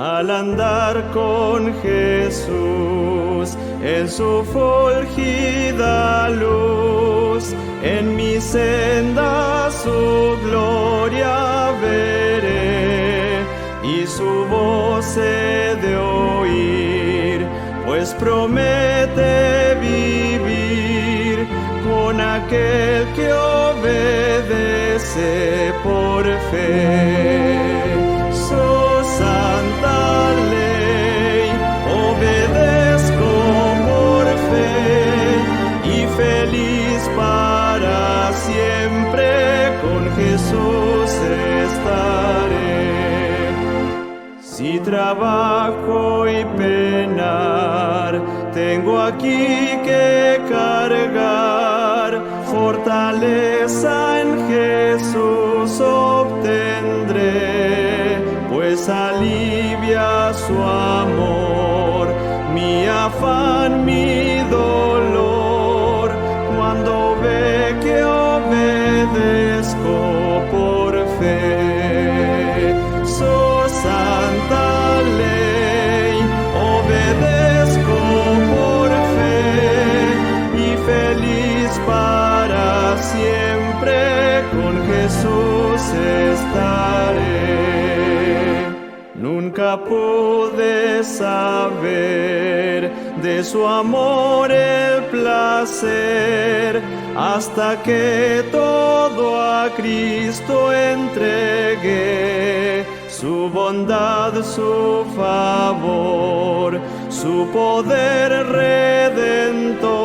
al andar con Jesús en su fulgida luz. En mi senda su gloria veré y su voz he de oír, pues promete vivir con aquel que obedece por fe. Su santa ley obedezco por fe y feliz para siempre con Jesús estaré. Si trabajo y penar, tengo aquí que cargar, fortaleza en Jesús obtendré, pues alivia su amor, mi afán, mi dolor, cuando ve que obedezco por fe. Su santa ley obedezco por fe y feliz para siempre con Jesús estaré. Nunca pude saber de su amor el placer, hasta que todo a Cristo entregué. Su bondad, su favor, su poder redentor,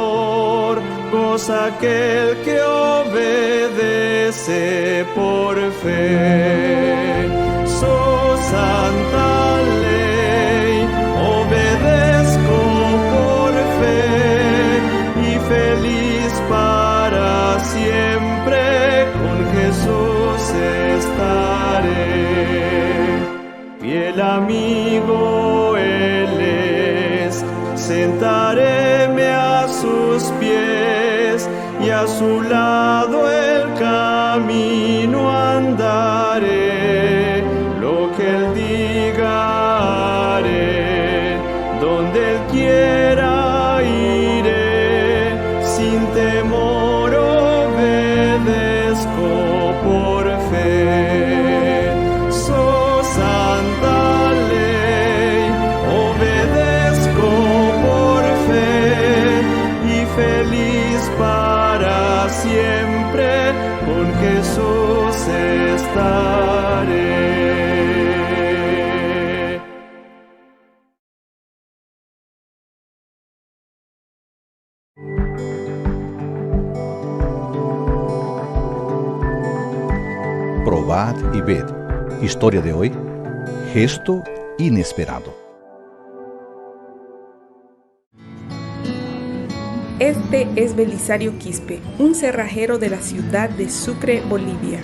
goza aquel que obedece por fe. Su santa ley obedezco por fe y feliz para siempre con Jesús estaré. Fiel amigo Él es, sentaréme a sus pies y a su lado el camino andaré. Lo que Él diga haré, donde Él quiera iré, sin temor obedezco por fe. Su santa ley obedezco por fe y feliz para siempre con Jesús estaré. Probad y ved. Historia de hoy: gesto inesperado. Este es Belisario Quispe, un cerrajero de la ciudad de Sucre, Bolivia.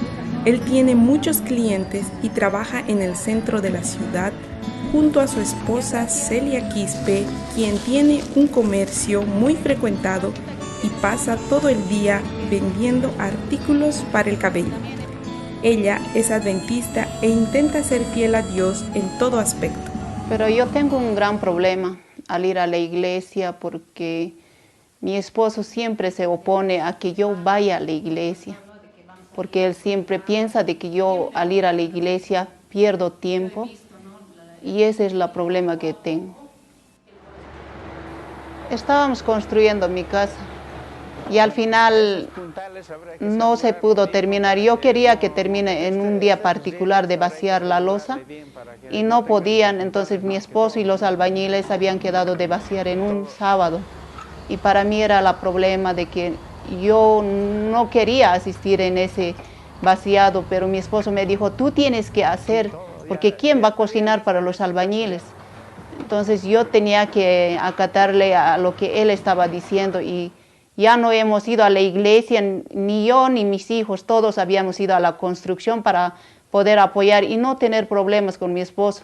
Él tiene muchos clientes y trabaja en el centro de la ciudad junto a su esposa Celia Quispe, quien tiene un comercio muy frecuentado y pasa todo el día vendiendo artículos para el cabello. Ella es adventista e intenta ser fiel a Dios en todo aspecto. Pero yo tengo un gran problema al ir a la iglesia porque mi esposo siempre se opone a que yo vaya a la iglesia, porque él siempre piensa de que yo al ir a la iglesia pierdo tiempo y ese es el problema que tengo. Estábamos construyendo mi casa y al final no se pudo terminar. Yo quería que termine en un día particular de vaciar la losa y no podían, entonces mi esposo y los albañiles habían quedado de vaciar en un sábado. Y para mí era el problema de que yo no quería asistir en ese vaciado, pero mi esposo me dijo, tú tienes que hacer, porque ¿quién va a cocinar para los albañiles? Entonces yo tenía que acatarle a lo que él estaba diciendo y ya no hemos ido a la iglesia, ni yo ni mis hijos, todos habíamos ido a la construcción para poder apoyar y no tener problemas con mi esposo.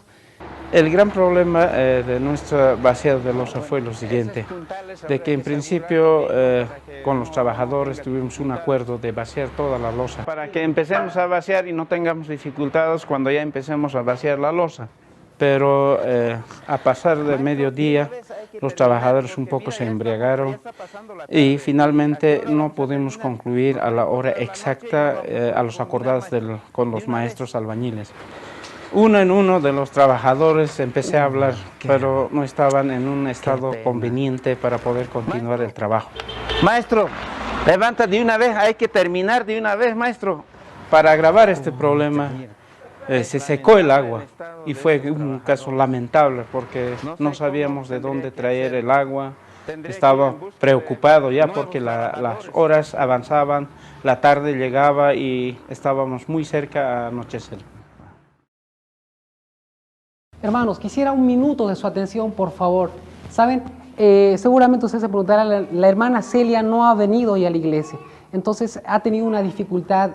El gran problema de nuestra vaciado de losa fue lo siguiente, de que en principio con los trabajadores tuvimos un acuerdo de vaciar toda la losa, para que empecemos a vaciar y no tengamos dificultades cuando ya empecemos a vaciar la losa. pero a pasar de mediodía los trabajadores un poco se embriagaron y finalmente no pudimos concluir a la hora exacta a los acordados con los maestros albañiles. Uno en uno de los trabajadores empecé a hablar, pero no estaban en un estado conveniente para poder continuar el trabajo. Maestro, levanta de una vez, hay que terminar de una vez, maestro. Para agravar este problema, se secó el agua y fue un caso lamentable porque no sabíamos de dónde traer el agua. Estaba preocupado ya porque las horas avanzaban, la tarde llegaba y estábamos muy cerca a anochecer. Hermanos, quisiera un minuto de su atención, por favor. Saben, seguramente ustedes se preguntarán, la hermana Celia no ha venido hoy a la iglesia. Entonces ha tenido una dificultad,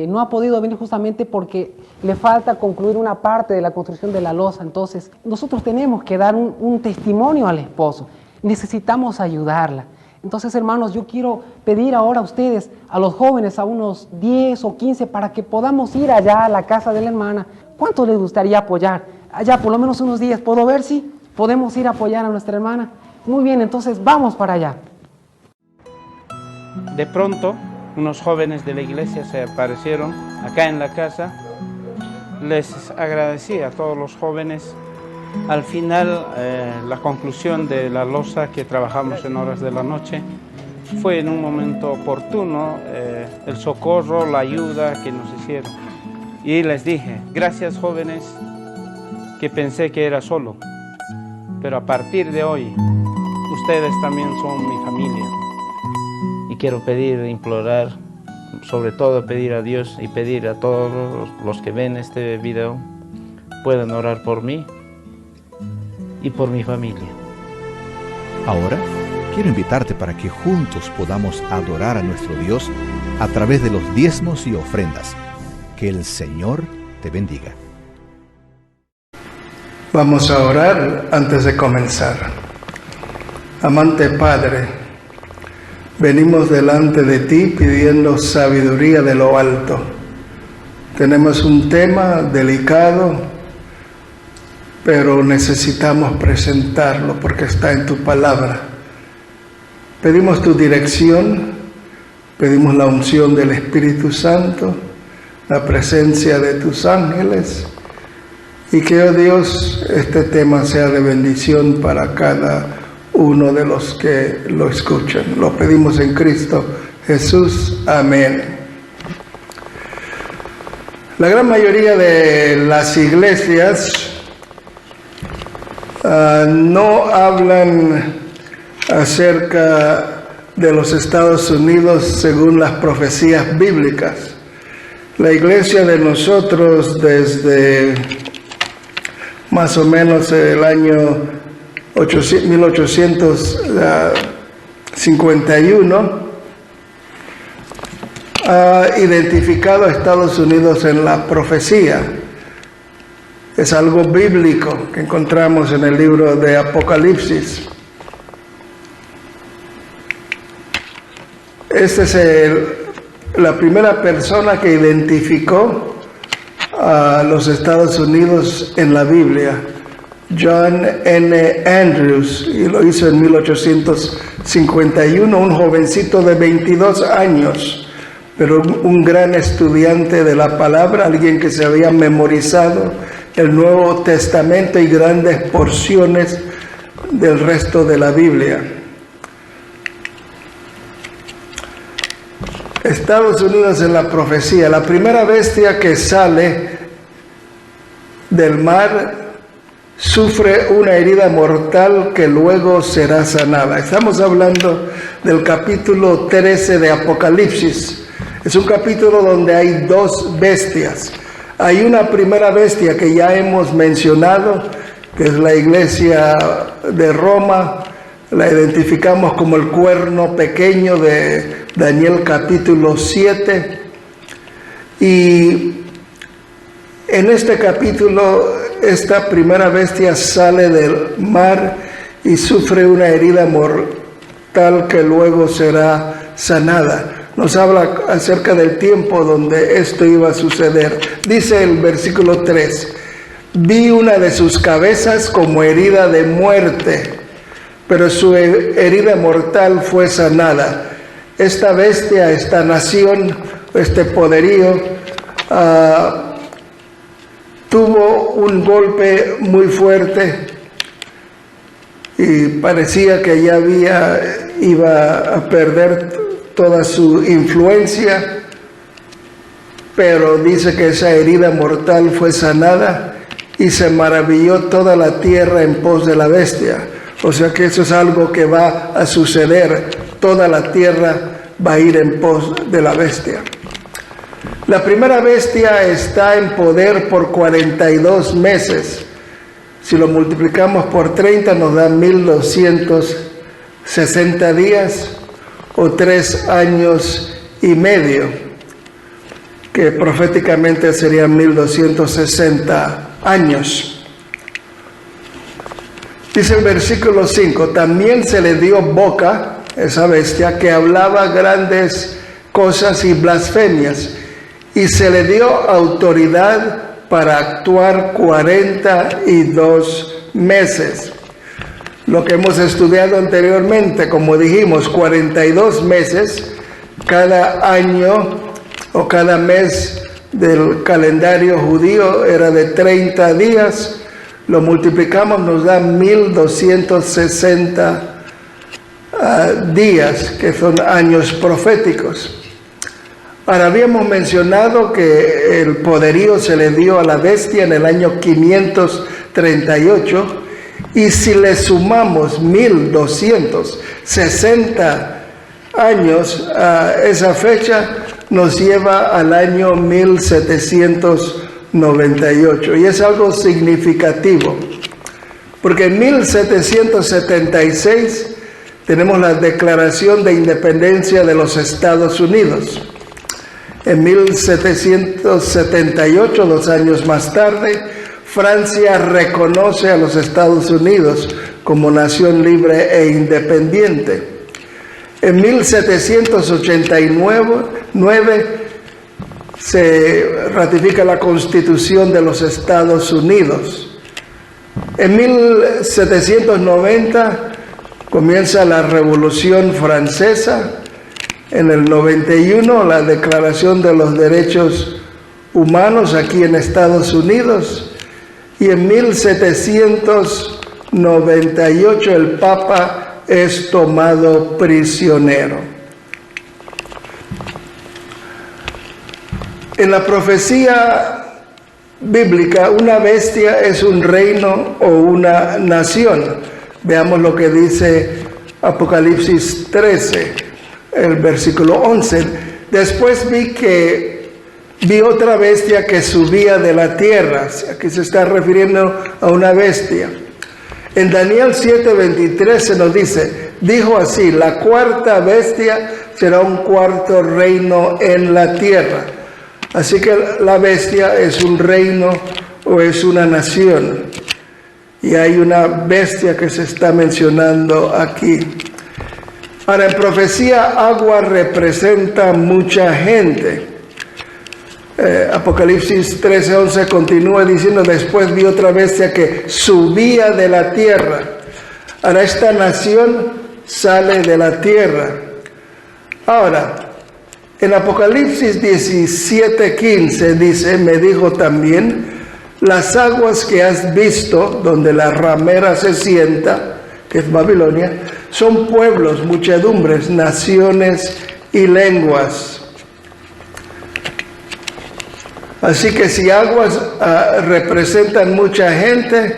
no ha podido venir justamente porque le falta concluir una parte de la construcción de la losa. Entonces nosotros tenemos que dar un testimonio al esposo, necesitamos ayudarla. Entonces, hermanos, yo quiero pedir ahora a ustedes, a los jóvenes, a unos 10 o 15, para que podamos ir allá a la casa de la hermana. ¿Cuánto les gustaría apoyar? Allá por lo menos unos días, ¿puedo ver si podemos ir a apoyar a nuestra hermana? Muy bien, entonces vamos para allá. De pronto, unos jóvenes de la iglesia se aparecieron acá en la casa. Les agradecí a todos los jóvenes. Al final, la conclusión de la losa que trabajamos en horas de la noche fue en un momento oportuno el socorro, la ayuda que nos hicieron. Y les dije, gracias jóvenes, que pensé que era solo, pero a partir de hoy, ustedes también son mi familia. Y quiero pedir, implorar, sobre todo pedir a Dios y pedir a todos los que ven este video, puedan orar por mí y por mi familia. Ahora, quiero invitarte para que juntos podamos adorar a nuestro Dios a través de los diezmos y ofrendas. Que el Señor te bendiga. Vamos a orar antes de comenzar. Amante Padre, venimos delante de ti pidiendo sabiduría de lo alto. Tenemos un tema delicado, pero necesitamos presentarlo porque está en tu palabra. Pedimos tu dirección, pedimos la unción del Espíritu Santo, la presencia de tus ángeles, y que, oh Dios, este tema sea de bendición para cada uno de los que lo escuchan. Lo pedimos en Cristo Jesús. Amén. La gran mayoría de las iglesias no hablan acerca de los Estados Unidos según las profecías bíblicas. La iglesia de nosotros desde más o menos el año 1851 ha identificado a Estados Unidos en la profecía. Es algo bíblico que encontramos en el libro de Apocalipsis. Esta es la primera persona que identificó a los Estados Unidos en la Biblia, John N. Andrews, y lo hizo en 1851, un jovencito de 22 años, pero un gran estudiante de la palabra, alguien que se había memorizado el Nuevo Testamento y grandes porciones del resto de la Biblia. Estados Unidos en la profecía, la primera bestia que sale del mar sufre una herida mortal que luego será sanada. Estamos hablando del capítulo 13 de Apocalipsis. Es un capítulo donde hay dos bestias. Hay una primera bestia que ya hemos mencionado, que es la iglesia de Roma. La identificamos como el cuerno pequeño de Daniel capítulo 7. Y en este capítulo, esta primera bestia sale del mar y sufre una herida mortal que luego será sanada. Nos habla acerca del tiempo donde esto iba a suceder. Dice el versículo 3: vi una de sus cabezas como herida de muerte, pero su herida mortal fue sanada. Esta bestia, esta nación, este poderío, tuvo un golpe muy fuerte y parecía que ya iba a perder toda su influencia, pero dice que esa herida mortal fue sanada y se maravilló toda la tierra en pos de la bestia. O sea que eso es algo que va a suceder, toda la tierra va a ir en pos de la bestia. La primera bestia está en poder por 42 meses. Si lo multiplicamos por 30 nos da 1260 días o 3 años y medio, que proféticamente serían 1260 años. Dice el versículo 5, también se le dio boca, esa bestia, que hablaba grandes cosas y blasfemias, y se le dio autoridad para actuar 42 meses. Lo que hemos estudiado anteriormente, como dijimos, 42 meses, cada año o cada mes del calendario judío era de 30 días, lo multiplicamos, nos da 1260 días, que son años proféticos. Ahora, habíamos mencionado que el poderío se le dio a la bestia en el año 538, y si le sumamos 1260 años a esa fecha, nos lleva al año 1798. Y es algo significativo, porque en 1776 tenemos la Declaración de Independencia de los Estados Unidos. En 1778, 2 años más tarde, Francia reconoce a los Estados Unidos como nación libre e independiente. En 1789 se ratifica la Constitución de los Estados Unidos. En 1790 comienza la Revolución Francesa. En el 91 la Declaración de los Derechos Humanos aquí en Estados Unidos. Y en 1798 el Papa es tomado prisionero. En la profecía bíblica, una bestia es un reino o una nación. Veamos lo que dice Apocalipsis 13, el versículo 11. Después vi otra bestia que subía de la tierra. Aquí se está refiriendo a una bestia. En Daniel 7:23 se nos dice, dijo así, la cuarta bestia será un cuarto reino en la tierra. Así que la bestia es un reino o es una nación. Y hay una bestia que se está mencionando aquí. Ahora, en profecía, agua representa mucha gente. Apocalipsis 13:11 continúa diciendo, después vi otra bestia que subía de la tierra. Ahora, esta nación sale de la tierra. Ahora, en Apocalipsis 17:15 dice, me dijo también, las aguas que has visto, donde la ramera se sienta, que es Babilonia, son pueblos, muchedumbres, naciones y lenguas. Así que si aguas representan mucha gente,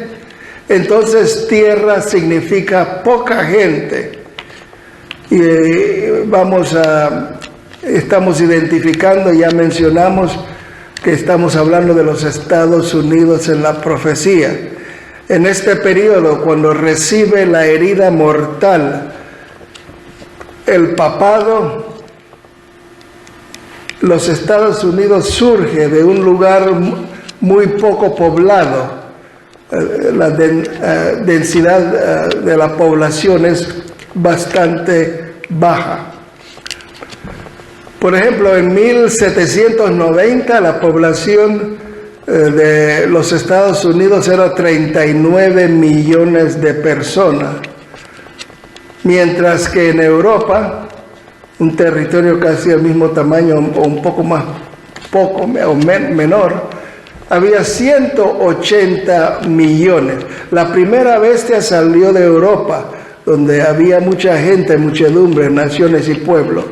entonces tierra significa poca gente. Y estamos identificando, ya mencionamos que estamos hablando de los Estados Unidos en la profecía. En este periodo, cuando recibe la herida mortal, el papado, los Estados Unidos surge de un lugar muy poco poblado. La densidad de la población es bastante baja. Por ejemplo, en 1790 la población de los Estados Unidos era 39 millones de personas, mientras que en Europa, un territorio casi del mismo tamaño o un poco más, menor, había 180 millones. La primera bestia salió de Europa, donde había mucha gente, muchedumbre, naciones y pueblos.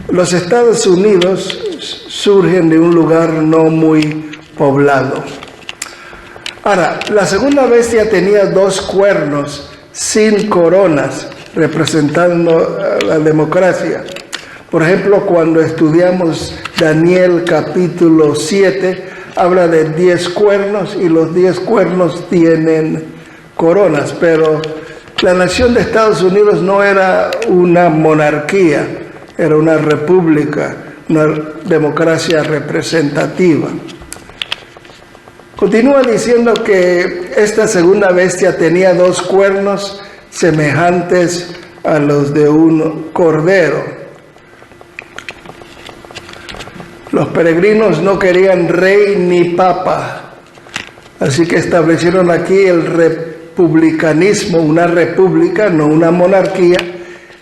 Los Estados Unidos surgen de un lugar no muy poblado. Ahora, la segunda bestia tenía 2 cuernos sin coronas, representando la democracia. Por ejemplo, cuando estudiamos Daniel capítulo 7, habla de 10 cuernos y los 10 cuernos tienen coronas, pero la nación de Estados Unidos no era una monarquía, era una república, una democracia representativa. Continúa diciendo que esta segunda bestia tenía 2 cuernos semejantes a los de un cordero. Los peregrinos no querían rey ni papa, así que establecieron aquí el republicanismo, una república, no una monarquía,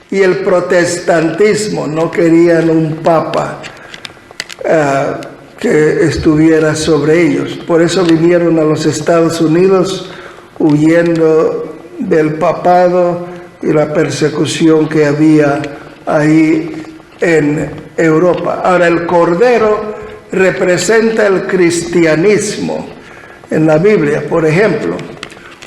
y el protestantismo, no querían un papa que estuviera sobre ellos. Por eso vinieron a los Estados Unidos huyendo del papado y la persecución que había ahí en Europa. Ahora, el cordero representa el cristianismo en la Biblia. Por ejemplo,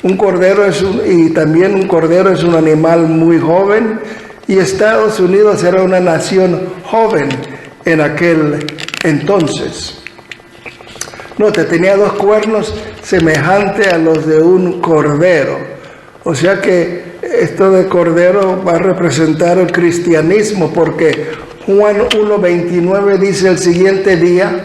un cordero es un animal muy joven, y Estados Unidos era una nación joven en aquel entonces. Note, tenía 2 cuernos semejantes a los de un cordero. O sea que esto de cordero va a representar el cristianismo, porque Juan 1:29 dice: el siguiente día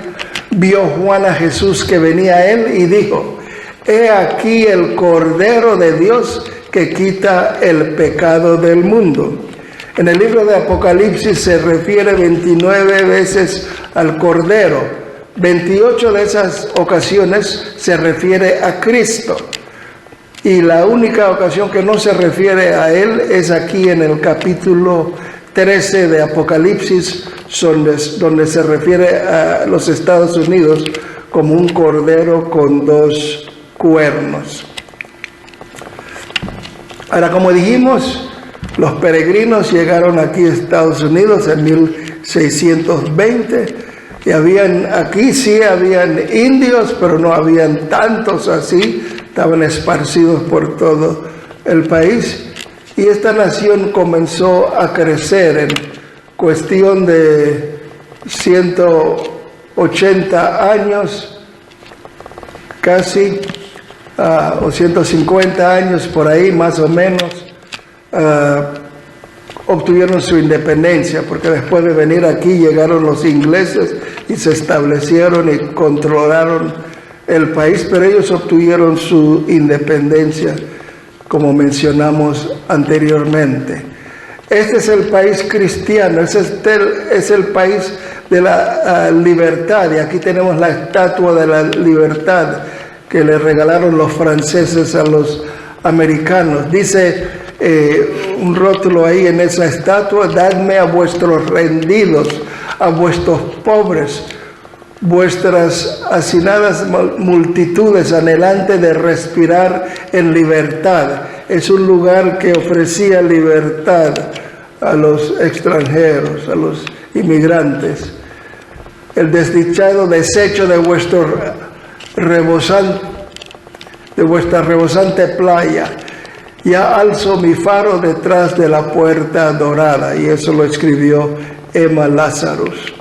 vio Juan a Jesús que venía a él y dijo: he aquí el Cordero de Dios que quita el pecado del mundo. En el libro de Apocalipsis se refiere 29 veces al Cordero. 28 de esas ocasiones se refiere a Cristo. Y la única ocasión que no se refiere a Él es aquí en el capítulo 13 de Apocalipsis, donde se refiere a los Estados Unidos como un cordero con 2 cuernos. Ahora, como dijimos, los peregrinos llegaron aquí a Estados Unidos en 1620 y aquí sí habían indios, pero no habían tantos así, estaban esparcidos por todo el país, y esta nación comenzó a crecer en cuestión de 180 años casi, o 150 años por ahí más o menos. Obtuvieron su independencia, porque después de venir aquí llegaron los ingleses y se establecieron y controlaron el país, pero ellos obtuvieron su independencia, como mencionamos anteriormente. Este es el país cristiano, es el país de la libertad, y aquí tenemos la estatua de la libertad que le regalaron los franceses a los americanos. Dice un rótulo ahí en esa estatua: dadme a vuestros rendidos, a vuestros pobres, vuestras hacinadas multitudes anhelantes de respirar en libertad. Es un lugar que ofrecía libertad a los extranjeros, a los inmigrantes. El desdichado desecho de vuestra rebosante playa. Ya alzo mi faro detrás de la puerta dorada. Y eso lo escribió Emma Lazarus.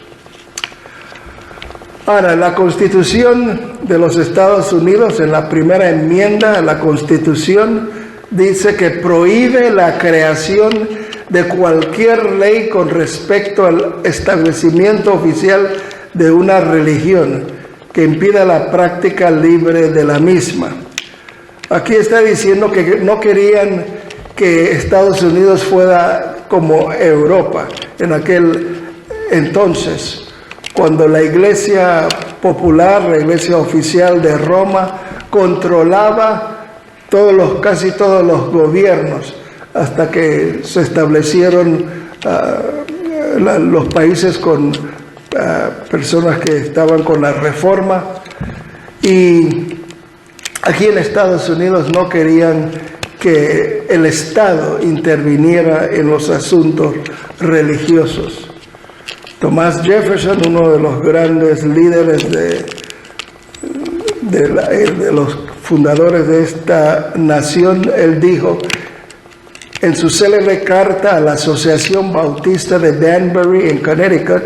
Ahora, la Constitución de los Estados Unidos, en la primera enmienda a la Constitución, dice que prohíbe la creación de cualquier ley con respecto al establecimiento oficial de una religión que impida la práctica libre de la misma. Aquí está diciendo que no querían que Estados Unidos fuera como Europa en aquel entonces, cuando la iglesia popular, la iglesia oficial de Roma, controlaba casi todos los gobiernos, hasta que se establecieron los países con personas que estaban con la reforma. Y aquí en Estados Unidos no querían que el Estado interviniera en los asuntos religiosos. Thomas Jefferson, uno de los grandes líderes de los fundadores de esta nación, él dijo en su célebre carta a la Asociación Bautista de Danbury en Connecticut,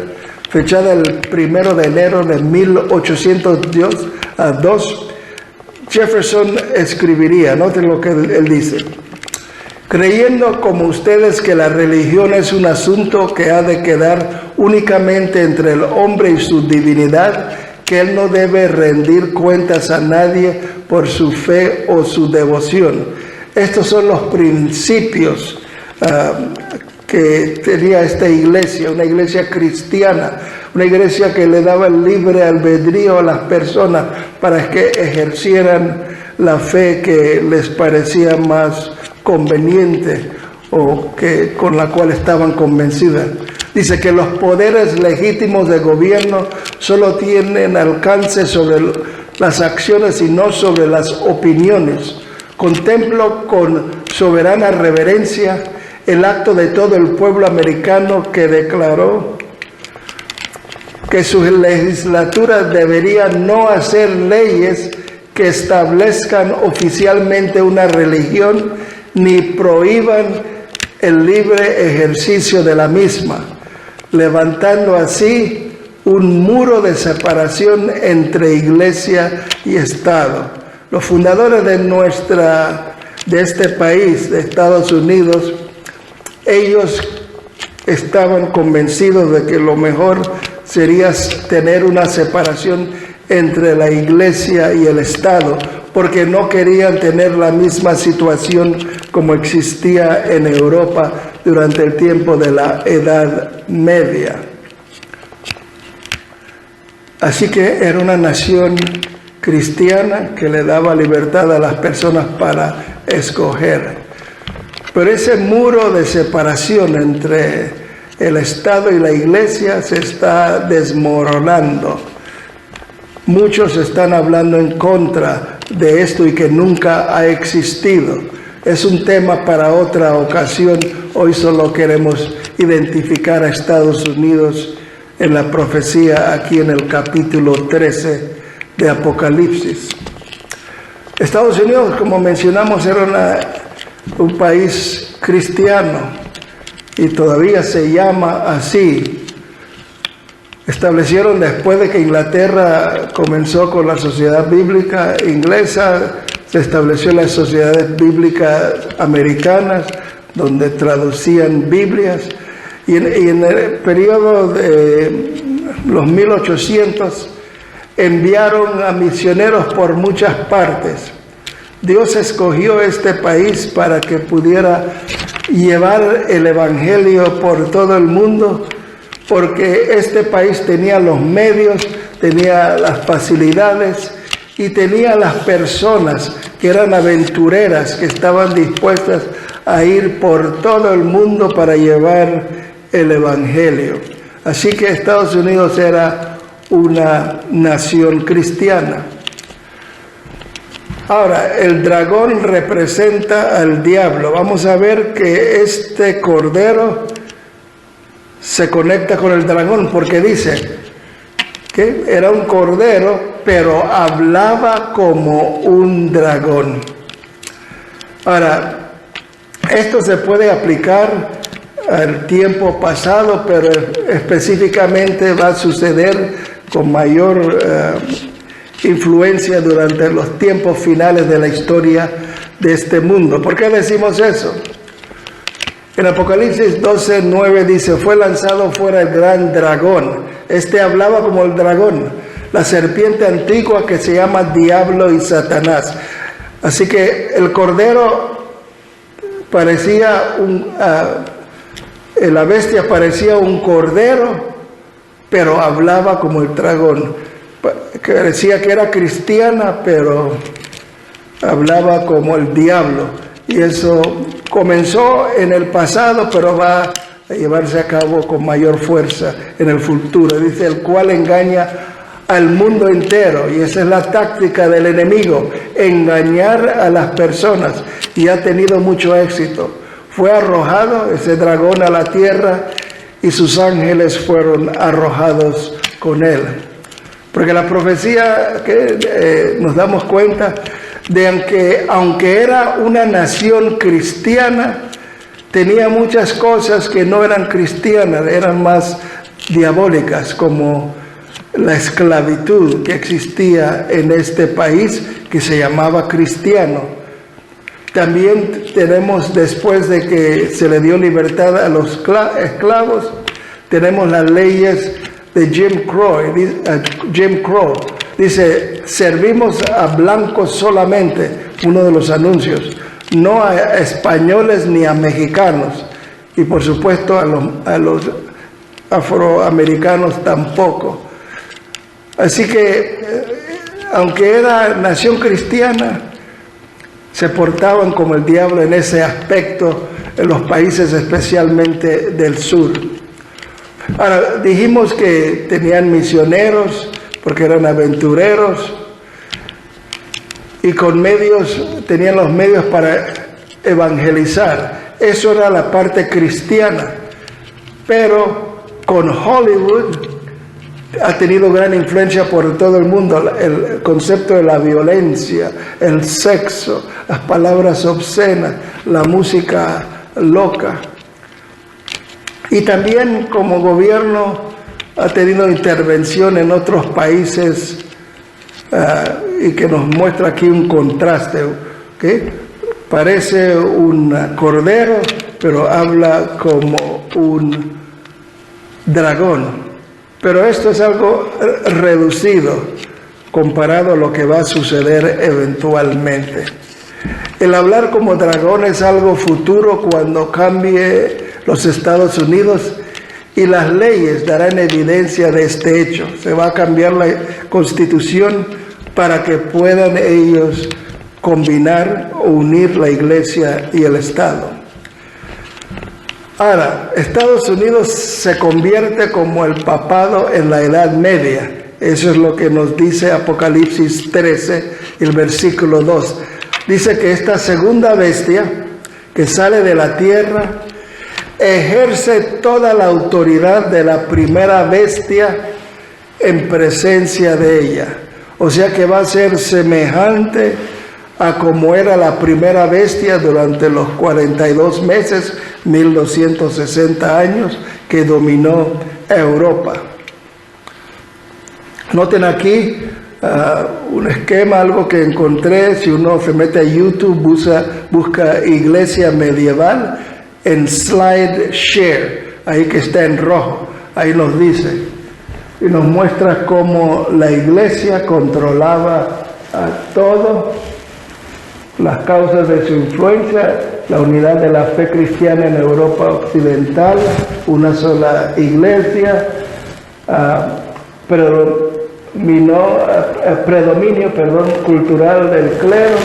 fechada el 1 de enero de 1802, Jefferson escribiría, noten lo que él dice: creyendo como ustedes que la religión es un asunto que ha de quedar únicamente entre el hombre y su divinidad, que él no debe rendir cuentas a nadie por su fe o su devoción. Estos son los principios que tenía esta iglesia, una iglesia cristiana, una iglesia que le daba el libre albedrío a las personas para que ejercieran la fe que les parecía más conveniente o con la cual estaban convencidas. Dice que los poderes legítimos de gobierno solo tienen alcance sobre las acciones y no sobre las opiniones. Contemplo con soberana reverencia el acto de todo el pueblo americano que declaró que su legislatura debería no hacer leyes que establezcan oficialmente una religión ni prohíban el libre ejercicio de la misma, levantando así un muro de separación entre iglesia y Estado. Los fundadores de este país, de Estados Unidos, ellos estaban convencidos de que lo mejor sería tener una separación entre la iglesia y el Estado, porque no querían tener la misma situación como existía en Europa durante el tiempo de la Edad Media. Así que era una nación cristiana que le daba libertad a las personas para escoger. Pero ese muro de separación entre el Estado y la iglesia se está desmoronando. Muchos están hablando en contra de esto y que nunca ha existido. Es un tema para otra ocasión. Hoy solo queremos identificar a Estados Unidos en la profecía aquí en el capítulo 13 de Apocalipsis. Estados Unidos, como mencionamos, era un país cristiano y todavía se llama así. Establecieron después de que Inglaterra comenzó con la Sociedad Bíblica Inglesa, se estableció las Sociedades Bíblicas Americanas, donde traducían Biblias, y en el periodo de los 1800 enviaron a misioneros por muchas partes. Dios escogió este país para que pudiera llevar el evangelio por todo el mundo, porque este país tenía los medios, tenía las facilidades y tenía las personas que eran aventureras, que estaban dispuestas a ir por todo el mundo para llevar el evangelio. Así que Estados Unidos era una nación cristiana. Ahora, el dragón representa al diablo. Vamos a ver que este cordero se conecta con el dragón, porque dice que era un cordero, pero hablaba como un dragón. Ahora, esto se puede aplicar al tiempo pasado, pero específicamente va a suceder con mayor influencia durante los tiempos finales de la historia de este mundo. ¿Por qué decimos eso? En Apocalipsis 12:9 dice: fue lanzado fuera el gran dragón. Este hablaba como el dragón, la serpiente antigua que se llama Diablo y Satanás. Así que el cordero parecía la bestia parecía un cordero, pero hablaba como el dragón, que decía que era cristiana, pero hablaba como el diablo. Y eso comenzó en el pasado, pero va a llevarse a cabo con mayor fuerza en el futuro. Dice, el cual engaña al mundo entero, y esa es la táctica del enemigo, engañar a las personas, y ha tenido mucho éxito. Fue arrojado ese dragón a la tierra y sus ángeles fueron arrojados con él. Porque la profecía que nos damos cuenta de que aunque era una nación cristiana, tenía muchas cosas que no eran cristianas, eran más diabólicas, como la esclavitud que existía en este país, que se llamaba cristiano. También tenemos, después de que se le dio libertad a los esclavos, tenemos las leyes de Jim Crow. Dice, servimos a blancos solamente, uno de los anuncios, no a españoles ni a mexicanos, y por supuesto a los afroamericanos tampoco. Así que, aunque era nación cristiana, se portaban como el diablo en ese aspecto en los países especialmente del sur. Ahora, dijimos que tenían misioneros porque eran aventureros y con medios, tenían los medios para evangelizar. Eso era la parte cristiana. Pero con Hollywood ha tenido gran influencia por todo el mundo, el concepto de la violencia, el sexo, las palabras obscenas, la música loca. Y también como gobierno ha tenido intervención en otros países y que nos muestra aquí un contraste, ¿okay? Parece un cordero, pero habla como un dragón. Pero esto es algo reducido comparado a lo que va a suceder eventualmente. El hablar como dragón es algo futuro cuando cambie los Estados Unidos y las leyes darán evidencia de este hecho. Se va a cambiar la Constitución para que puedan ellos combinar o unir la Iglesia y el Estado. Ahora, Estados Unidos se convierte como el papado en la Edad Media. Eso es lo que nos dice Apocalipsis 13, el versículo 2. Dice que esta segunda bestia que sale de la tierra ejerce toda la autoridad de la primera bestia en presencia de ella. O sea que va a ser semejante a como era la primera bestia durante los 42 meses, 1260 años, que dominó Europa. Noten aquí un esquema, algo que encontré. Si uno se mete a YouTube, busca iglesia medieval, en SlideShare, ahí que está en rojo, ahí nos dice, y nos muestra cómo la iglesia controlaba a todo, las causas de su influencia, la unidad de la fe cristiana en Europa occidental, una sola iglesia, predominio cultural del clero,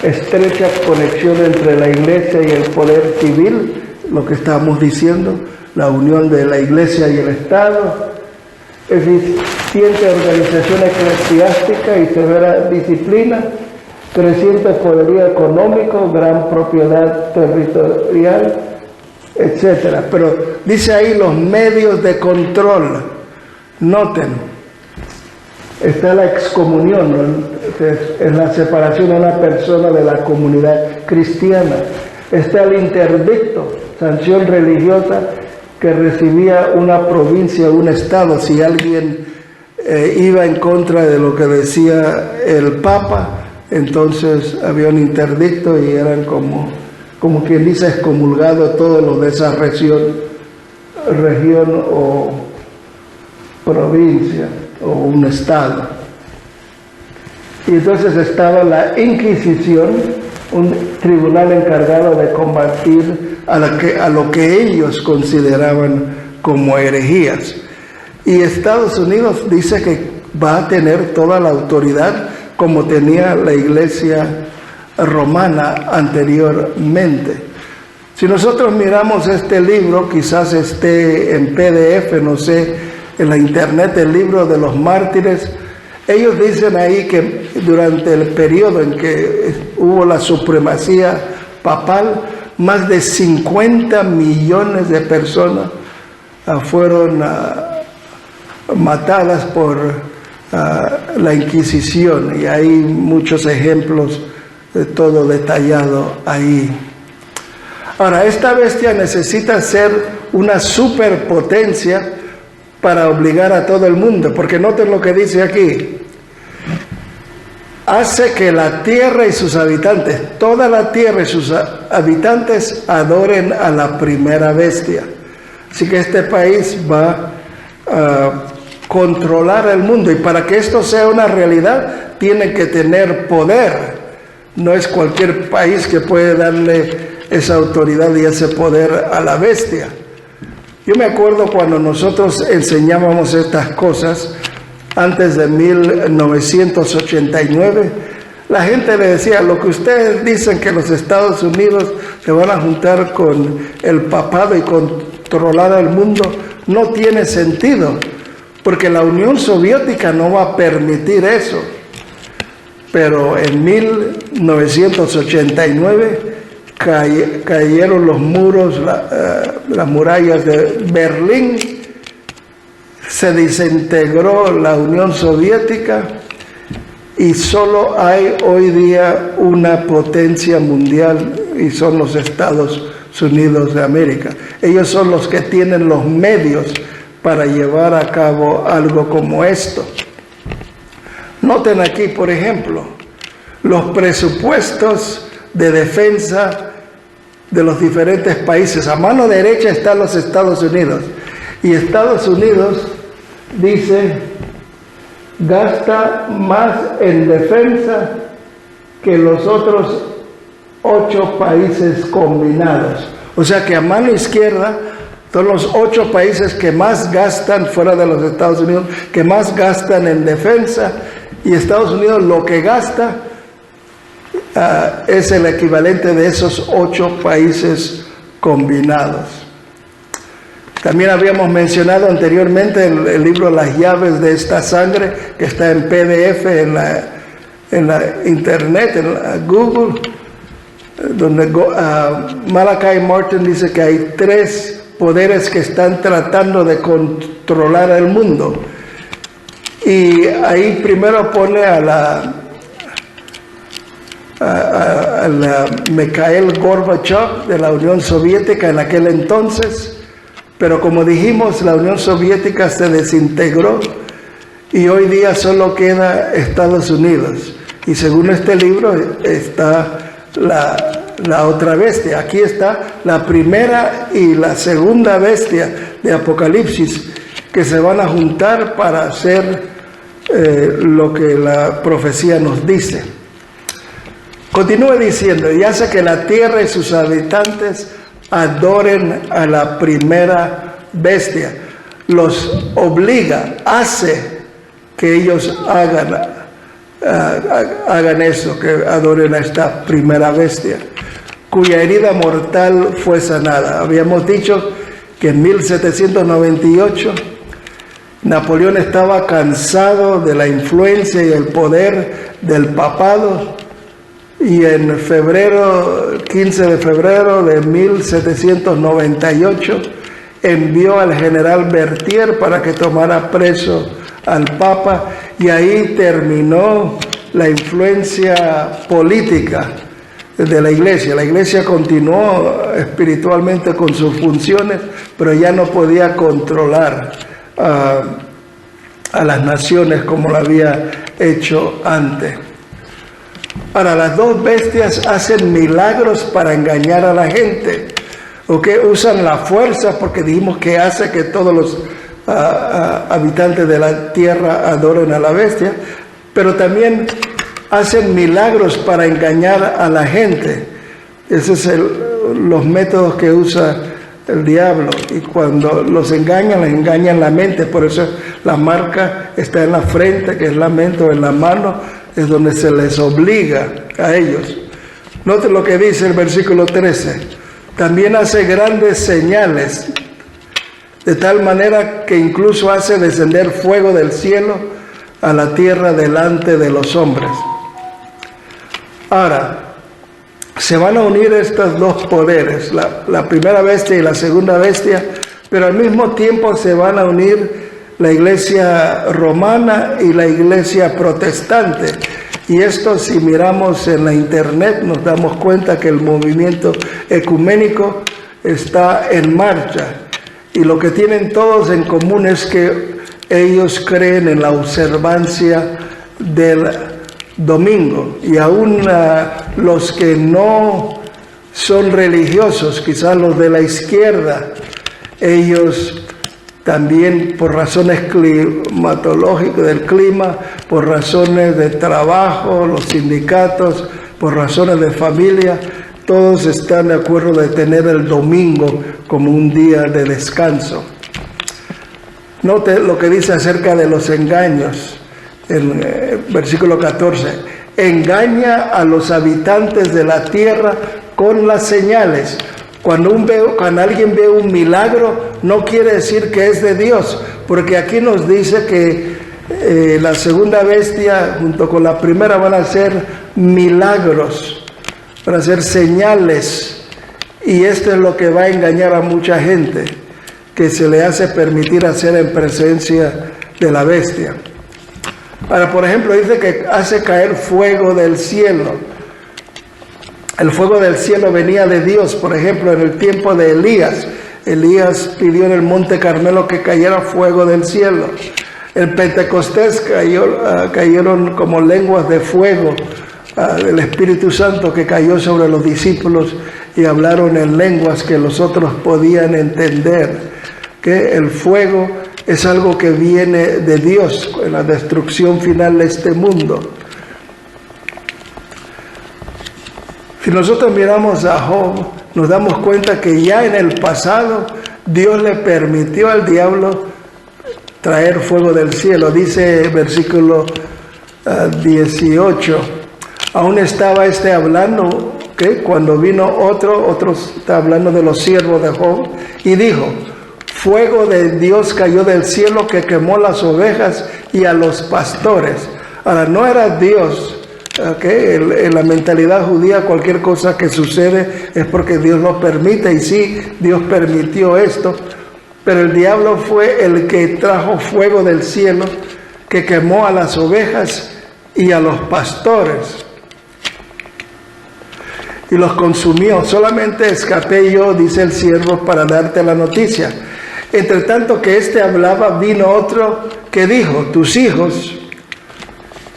estrecha conexión entre la iglesia y el poder civil, lo que estábamos diciendo, la unión de la iglesia y el Estado, eficiente organización eclesiástica y severa disciplina, creciente poderío económico, gran propiedad territorial, etc. Pero dice ahí los medios de control. Noten, está la excomunión, ¿no? Es la separación de una persona de la comunidad cristiana. Está el interdicto, sanción religiosa que recibía una provincia o un estado si alguien iba en contra de lo que decía el Papa. Entonces había un interdicto y eran como quien dice excomulgado todos los de esa región o provincia o un estado. Y entonces estaba la Inquisición, un tribunal encargado de combatir a lo que ellos consideraban como herejías. Y Estados Unidos dice que va a tener toda la autoridad como tenía la iglesia romana anteriormente. Si nosotros miramos este libro, quizás esté en PDF, no sé, en la internet, el libro de los mártires, ellos dicen ahí que durante el periodo en que hubo la supremacía papal, más de 50 millones de personas fueron matadas por la Inquisición, y hay muchos ejemplos de todo detallado ahí. Ahora, esta bestia necesita ser una superpotencia para obligar a todo el mundo, porque noten lo que dice aquí. Hace que la tierra y sus habitantes, toda la tierra y sus habitantes adoren a la primera bestia. Así que este país va a controlar el mundo, y para que esto sea una realidad tiene que tener poder. No es cualquier país que puede darle esa autoridad y ese poder a la bestia. Yo me acuerdo cuando nosotros enseñábamos estas cosas antes de 1989, la gente le decía: lo que ustedes dicen que los Estados Unidos se van a juntar con el papado y controlar el mundo, no tiene sentido, porque la Unión Soviética no va a permitir eso. Pero en 1989 cayeron los muros, las murallas de Berlín, se desintegró la Unión Soviética, y solo hay hoy día una potencia mundial, y son los Estados Unidos de América. Ellos son los que tienen los medios para llevar a cabo algo como esto. Noten aquí, por ejemplo, los presupuestos de defensa de los diferentes países. A mano derecha están los Estados Unidos, y Estados Unidos dice gasta más en defensa que los otros 8 países combinados. O sea que a mano izquierda son los 8 países que más gastan fuera de los Estados Unidos, que más gastan en defensa, y Estados Unidos lo que gasta es el equivalente de esos 8 países combinados. También habíamos mencionado anteriormente el libro Las llaves de esta sangre, que está en PDF en la internet, en la Google, donde Malachi Martin dice que hay 3 poderes que están tratando de controlar el mundo. Y ahí primero pone a Mikhail Gorbachev de la Unión Soviética en aquel entonces, pero como dijimos, la Unión Soviética se desintegró y hoy día solo queda Estados Unidos. Y según este libro está la otra bestia. Aquí está la primera y la segunda bestia de Apocalipsis, que se van a juntar para hacer lo que la profecía nos dice. Continúa diciendo: y hace que la tierra y sus habitantes adoren a la primera bestia. Los obliga, hace que ellos hagan eso, que adoren a esta primera bestia, cuya herida mortal fue sanada. Habíamos dicho que en 1798 Napoleón estaba cansado de la influencia y el poder del papado, y en 15 de febrero de 1798 envió al general Berthier para que tomara preso al Papa, y ahí terminó la influencia política de la Iglesia. La Iglesia continuó espiritualmente con sus funciones, pero ya no podía controlar a las naciones como lo había hecho antes. Ahora, las 2 bestias hacen milagros para engañar a la gente. Usan la fuerza, porque dijimos que hace que todos los habitantes de la tierra adoren a la bestia, pero también hacen milagros para engañar a la gente. Esos son los métodos que usa el diablo, y cuando los engañan, les engañan la mente. Por eso la marca está en la frente, que es la mente, o en la mano, es donde se les obliga a ellos. Note lo que dice el versículo 13. También hace grandes señales, de tal manera que incluso hace descender fuego del cielo a la tierra delante de los hombres. Ahora, se van a unir estos dos poderes, la primera bestia y la segunda bestia, pero al mismo tiempo se van a unir la iglesia romana y la iglesia protestante. Y esto, si miramos en la internet, nos damos cuenta que el movimiento ecuménico está en marcha. Y lo que tienen todos en común es que ellos creen en la observancia del domingo, y aún los que no son religiosos, quizás los de la izquierda, ellos también, por razones climatológicas del clima, por razones de trabajo, los sindicatos, por razones de familia, todos están de acuerdo de tener el domingo como un día de descanso. Note lo que dice acerca de los engaños. En versículo 14, engaña a los habitantes de la tierra con las señales. Cuando alguien ve un milagro, no quiere decir que es de Dios, porque aquí nos dice que la segunda bestia junto con la primera van a hacer milagros, van a hacer señales, y esto es lo que va a engañar a mucha gente, que se le hace permitir hacer en presencia de la bestia. Ahora, por ejemplo, dice que hace caer fuego del cielo. El fuego del cielo venía de Dios. Por ejemplo, en el tiempo de Elías, Elías pidió en el monte Carmelo que cayera fuego del cielo. En Pentecostés cayeron como lenguas de fuego del Espíritu Santo que cayó sobre los discípulos y hablaron en lenguas que los otros podían entender. Que el fuego es algo que viene de Dios en la destrucción final de este mundo. Si nosotros miramos a Job, nos damos cuenta que ya en el pasado Dios le permitió al diablo traer fuego del cielo. Dice versículo 18, aún estaba hablando, que cuando vino otro está hablando de los siervos de Job, y dijo, fuego de Dios cayó del cielo que quemó las ovejas y a los pastores. Ahora, no era Dios, en la mentalidad judía cualquier cosa que sucede es porque Dios lo permite, y sí, Dios permitió esto, pero el diablo fue el que trajo fuego del cielo que quemó a las ovejas y a los pastores y los consumió. Solamente escapé yo, dice el siervo, para darte la noticia. Entre tanto que hablaba, vino otro que dijo, tus hijos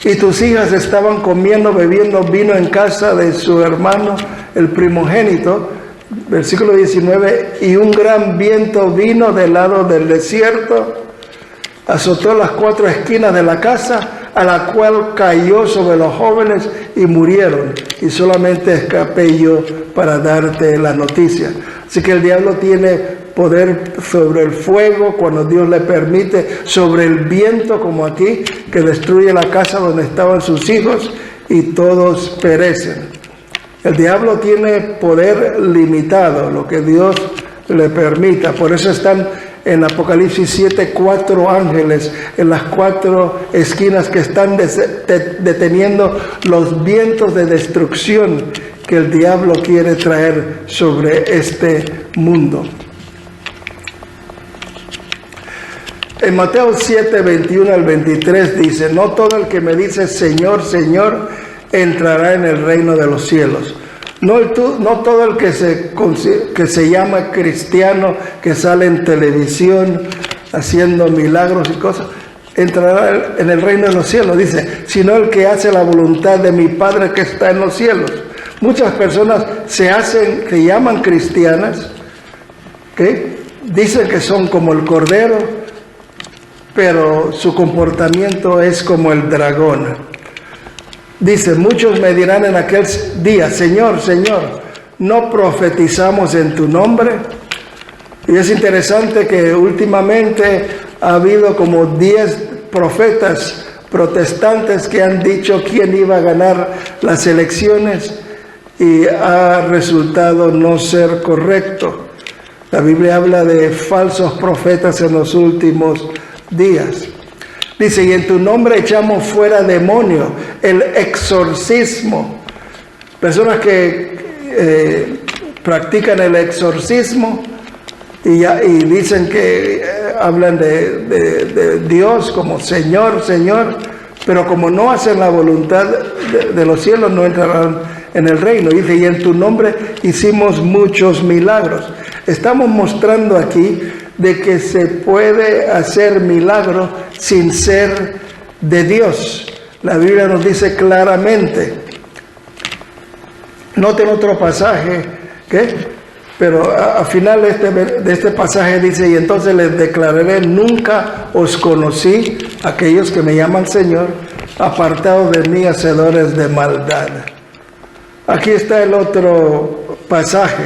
y tus hijas estaban comiendo, bebiendo vino en casa de su hermano, el primogénito. Versículo 19, y un gran viento vino del lado del desierto, azotó las 4 esquinas de la casa, a la cual cayó sobre los jóvenes y murieron, y solamente escapé yo para darte la noticia. Así que el diablo tiene poder sobre el fuego cuando Dios le permite, sobre el viento como aquí, que destruye la casa donde estaban sus hijos y todos perecen. El diablo tiene poder limitado, lo que Dios le permita. Por eso están en Apocalipsis 7, 4 ángeles en las 4 esquinas que están deteniendo los vientos de destrucción que el diablo quiere traer sobre este mundo. En Mateo 7, 21 al 23 dice, no todo el que me dice Señor, Señor, entrará en el reino de los cielos. No todo el que se llama cristiano, que sale en televisión haciendo milagros y cosas, entrará en el reino de los cielos, dice, sino el que hace la voluntad de mi Padre que está en los cielos. Muchas personas se llaman cristianas, que dicen que son como el cordero, pero su comportamiento es como el dragón. Dice, muchos me dirán en aquel día, Señor, Señor, ¿no profetizamos en tu nombre? Y es interesante que últimamente ha habido como 10 profetas protestantes que han dicho quién iba a ganar las elecciones y ha resultado no ser correcto. La Biblia habla de falsos profetas en los últimos días. Dice, y en tu nombre echamos fuera demonios, el exorcismo. Personas que practican el exorcismo y dicen que hablan de Dios como Señor, Señor, pero como no hacen la voluntad de los cielos, no entrarán en el reino. Dice, y en tu nombre hicimos muchos milagros. Estamos mostrando aquí de que se puede hacer milagros sin ser de Dios. La Biblia nos dice claramente. Noten otro pasaje, pero al final de este pasaje dice, y entonces les declararé, nunca os conocí, aquellos que me llaman Señor, apartados de mí, hacedores de maldad. Aquí está el otro pasaje.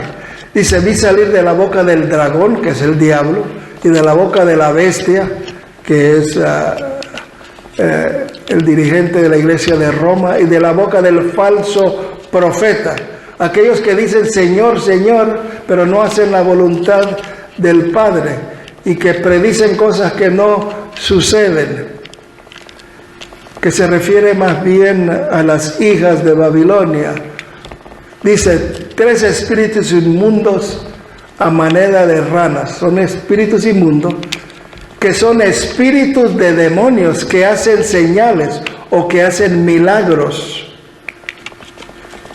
Dice, vi salir de la boca del dragón, que es el diablo, y de la boca de la bestia, que es el dirigente de la iglesia de Roma, y de la boca del falso profeta. Aquellos que dicen Señor, Señor, pero no hacen la voluntad del Padre, y que predicen cosas que no suceden, que se refiere más bien a las hijas de Babilonia. Dice, 3 espíritus inmundos a manera de ranas. Son espíritus inmundos que son espíritus de demonios que hacen señales o que hacen milagros.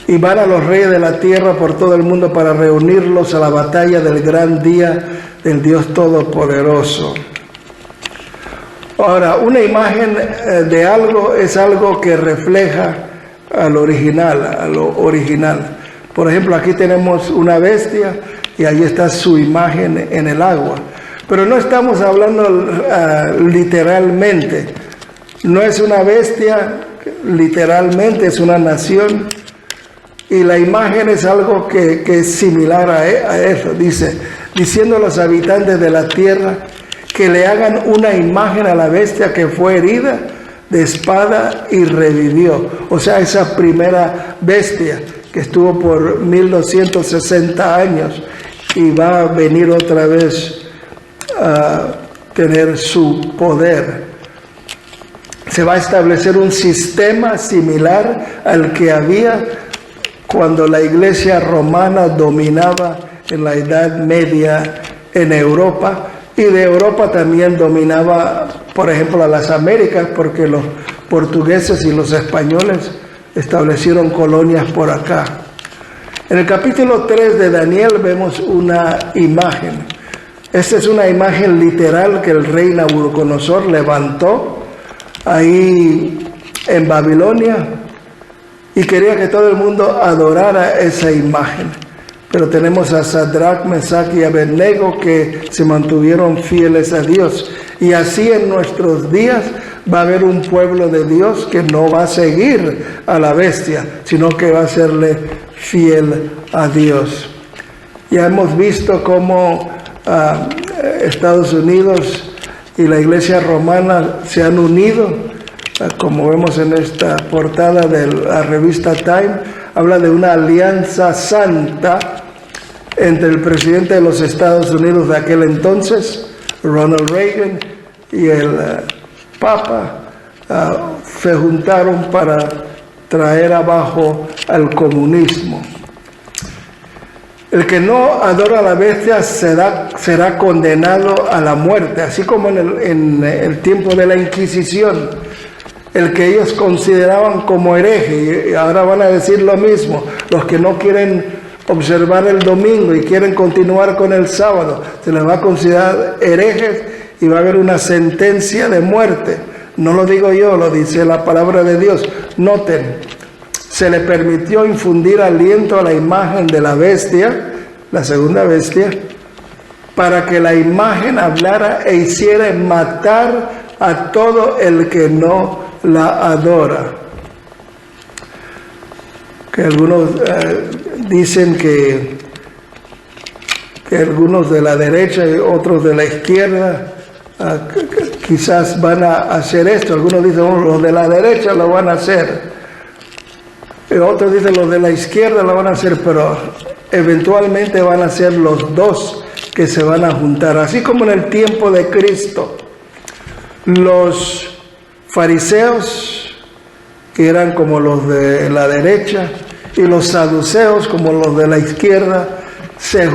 Y van a los reyes de la tierra por todo el mundo para reunirlos a la batalla del gran día del Dios Todopoderoso. Ahora, una imagen de algo es algo que refleja a lo original. Por ejemplo, aquí tenemos una bestia y ahí está su imagen en el agua. Pero no estamos hablando literalmente. No es una bestia literalmente, es una nación. Y la imagen es algo que es similar a eso. Dice, diciendo a los habitantes de la tierra que le hagan una imagen a la bestia que fue herida de espada y revivió. O sea, esa primera bestia que estuvo por 1260 años y va a venir otra vez a tener su poder. Se va a establecer un sistema similar al que había cuando la iglesia romana dominaba en la Edad Media en Europa, y de Europa también dominaba, por ejemplo, a las Américas, porque los portugueses y los españoles establecieron colonias por acá. En el capítulo 3 de Daniel vemos una imagen. Esta es una imagen literal que el rey Nabucodonosor levantó ahí en Babilonia y quería que todo el mundo adorara esa imagen. Pero tenemos a Sadrach, Mesach y Abednego que se mantuvieron fieles a Dios. Y así en nuestros días va a haber un pueblo de Dios que no va a seguir a la bestia, sino que va a serle fiel a Dios. Ya hemos visto cómo Estados Unidos y la iglesia romana se han unido, como vemos en esta portada de la revista Time. Habla de una alianza santa entre el presidente de los Estados Unidos de aquel entonces, Ronald Reagan, y el Papa. Se juntaron para traer abajo al comunismo. El que no adora a la bestia será condenado a la muerte, así como en el tiempo de la Inquisición. El que ellos consideraban como hereje, y ahora van a decir lo mismo, los que no quieren observar el domingo y quieren continuar con el sábado, se les va a considerar herejes y va a haber una sentencia de muerte. No lo digo yo, lo dice la palabra de Dios. Noten, se le permitió infundir aliento a la imagen de la bestia, la segunda bestia, para que la imagen hablara e hiciera matar a todo el que no la adora. Que algunos dicen que que algunos de la derecha y otros de la izquierda quizás van a hacer esto. Algunos dicen, oh, los de la derecha lo van a hacer, y otros dicen los de la izquierda lo van a hacer, pero eventualmente van a ser los dos que se van a juntar. Así como en el tiempo de Cristo, los fariseos, que eran como los de la derecha, y los saduceos, como los de la izquierda, se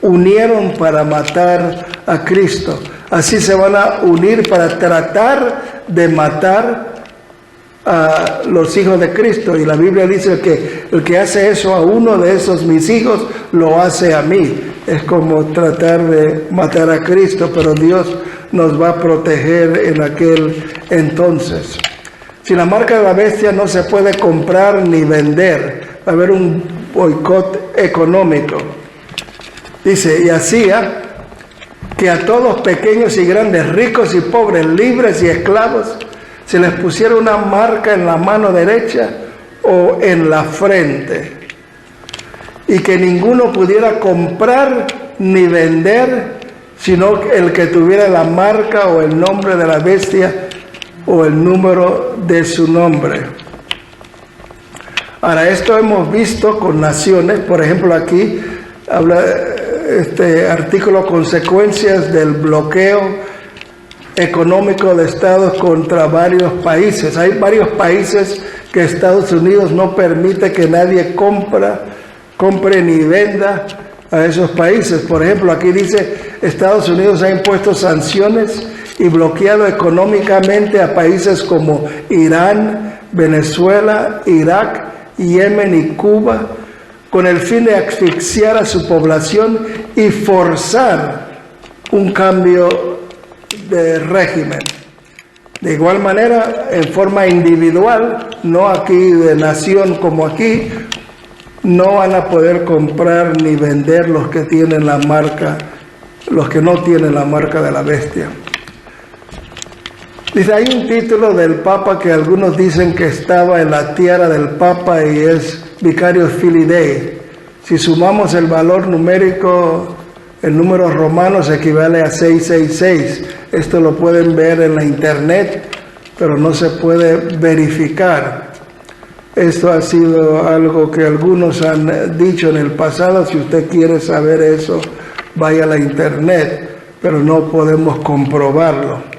unieron para matar a Cristo. Así se van a unir para tratar de matar a los hijos de Cristo. Y la Biblia dice que el que hace eso a uno de esos mis hijos, lo hace a mí. Es como tratar de matar a Cristo, pero Dios nos va a proteger en aquel entonces. Si la marca de la bestia no se puede comprar ni vender, va a haber un boicot económico. Dice, y hacía que a todos, pequeños y grandes, ricos y pobres, libres y esclavos, se les pusiera una marca en la mano derecha o en la frente, y que ninguno pudiera comprar ni vender, sino el que tuviera la marca o el nombre de la bestia o el número de su nombre. Ahora, esto hemos visto con naciones. Por ejemplo, aquí habla este artículo, consecuencias del bloqueo económico de Estados contra varios países. Hay varios países que Estados Unidos no permite que nadie compre ni venda a esos países. Por ejemplo, aquí dice, Estados Unidos ha impuesto sanciones y bloqueado económicamente a países como Irán, Venezuela, Irak, Yemen y Cuba, con el fin de asfixiar a su población y forzar un cambio de régimen. De igual manera, en forma individual, no aquí de nación como aquí, no van a poder comprar ni vender los que tienen la marca, los que no tienen la marca de la bestia. Dice, hay un título del Papa que algunos dicen que estaba en la tiara del Papa y es Vicarius Filii Dei. Si sumamos el valor numérico, el número romano equivale a 666. Esto lo pueden ver en la internet, pero no se puede verificar. Esto ha sido algo que algunos han dicho en el pasado. Si usted quiere saber eso, vaya a la internet, pero no podemos comprobarlo.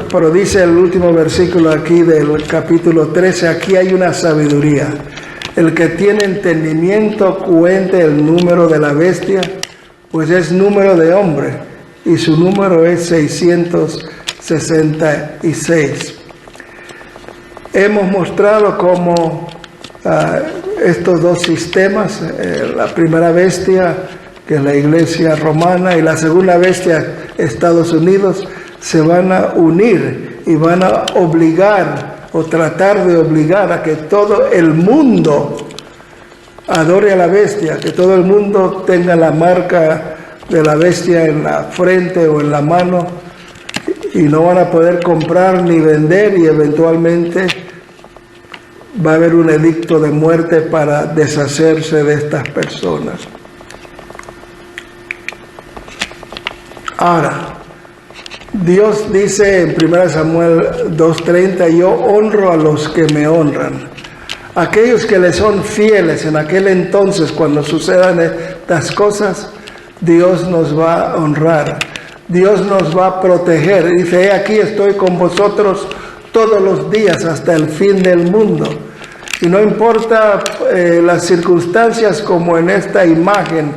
Pero dice el último versículo aquí del capítulo 13, aquí hay una sabiduría. El que tiene entendimiento cuente el número de la bestia, pues es número de hombre, y su número es 666. Hemos mostrado cómo estos dos sistemas, la primera bestia, que es la Iglesia romana, y la segunda bestia, Estados Unidos, se van a unir y van a obligar o tratar de obligar a que todo el mundo adore a la bestia, que todo el mundo tenga la marca de la bestia en la frente o en la mano, y no van a poder comprar ni vender, y eventualmente va a haber un edicto de muerte para deshacerse de estas personas. Ahora, Dios dice en 1 Samuel 2:30, yo honro a los que me honran. Aquellos que le son fieles en aquel entonces, cuando sucedan estas cosas, Dios nos va a honrar. Dios nos va a proteger. Dice, aquí estoy con vosotros todos los días hasta el fin del mundo. Y no importa las circunstancias, como en esta imagen,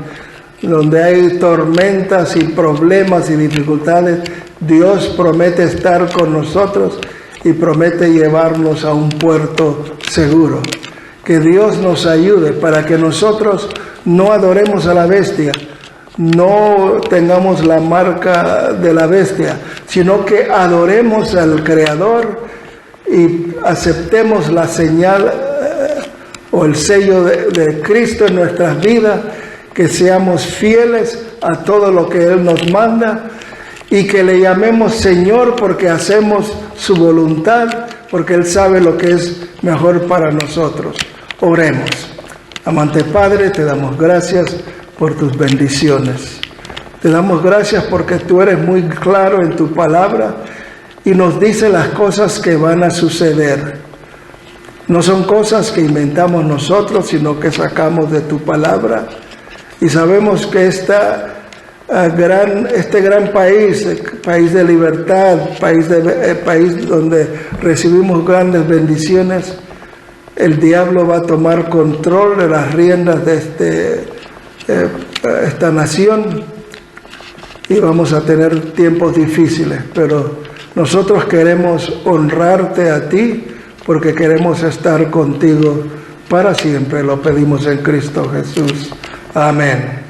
donde hay tormentas y problemas y dificultades, Dios promete estar con nosotros y promete llevarnos a un puerto seguro. Que Dios nos ayude para que nosotros no adoremos a la bestia, no tengamos la marca de la bestia, sino que adoremos al Creador y aceptemos la señal o el sello de Cristo en nuestras vidas, que seamos fieles a todo lo que Él nos manda y que le llamemos Señor porque hacemos su voluntad, porque Él sabe lo que es mejor para nosotros. Oremos. Amante Padre, te damos gracias por tus bendiciones. Te damos gracias porque tú eres muy claro en tu palabra y nos dice las cosas que van a suceder. No son cosas que inventamos nosotros, sino que sacamos de tu palabra. Y sabemos que este gran país, país de libertad, país donde recibimos grandes bendiciones, el diablo va a tomar control de las riendas de esta nación y vamos a tener tiempos difíciles, pero nosotros queremos honrarte a ti porque queremos estar contigo para siempre. Lo pedimos en Cristo Jesús. Amén.